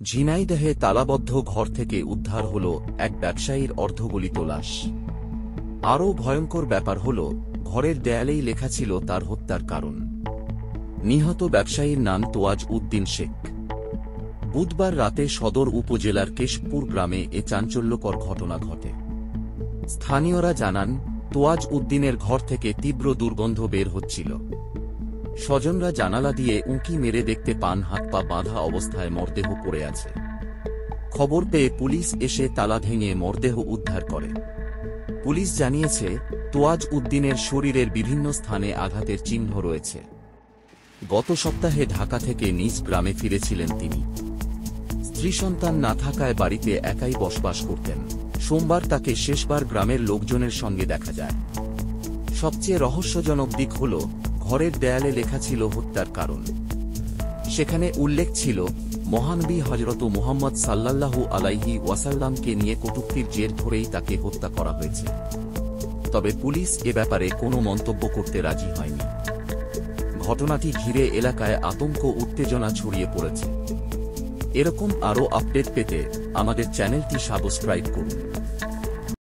ঝিনাইদহে তালাবদ্ধ ঘর থেকে উদ্ধার হল এক ব্যবসায়ীর অর্ধগলিত লাশ। আরও ভয়ঙ্কর ব্যাপার হল, ঘরের দেয়ালেই লেখা ছিল তার হত্যার কারণ। নিহত ব্যবসায়ীর নাম তোয়াজ উদ্দিন শেখ। বুধবার রাতে সদর উপজেলার কেশপুর গ্রামে এ চাঞ্চল্যকর ঘটনা ঘটে। স্থানীয়রা জানান, তোয়াজ উদ্দিনের ঘর থেকে তীব্র দুর্গন্ধ বের হচ্ছিল। স্বজনরা জানালা দিয়ে উঁকি মেরে দেখতে পান হাত পা বাঁধা অবস্থায় মরদেহ পড়ে আছে। খবর পেয়ে পুলিশ এসে তালা ভেঙে মরদেহ উদ্ধার করে। পুলিশ জানিয়েছে, তোয়াজ উদ্দিনের শরীরের বিভিন্ন স্থানে আঘাতের চিহ্ন রয়েছে। গত সপ্তাহে ঢাকা থেকে নিজ গ্রামে ফিরেছিলেন তিনি। স্ত্রী সন্তান না থাকায় বাড়িতে একাই বসবাস করতেন। সোমবার তাকে শেষবার গ্রামের লোকজনের সঙ্গে দেখা যায়। সবচেয়ে রহস্যজনক দিক হল, ঘরের দেয়ালে লেখা ছিল হত্যার কারণ। সেখানে উল্লেখ ছিল, মহানবী হযরত মুহাম্মদ সাল্লাল্লাহু আলাইহি ওয়াসাল্লামকে নিয়ে কটূক্তির জের ধরেই তাকে হত্যা করা হয়েছে। তবে পুলিশ এ ব্যাপারে কোনো মন্তব্য করতে রাজি হয়নি। ঘটনাটি ঘিরে এলাকায় আতঙ্ক উত্তেজনা ছড়িয়ে পড়েছে। এরকম আরও আপডেট পেতে আমাদের চ্যানেলটি সাবস্ক্রাইব করুন।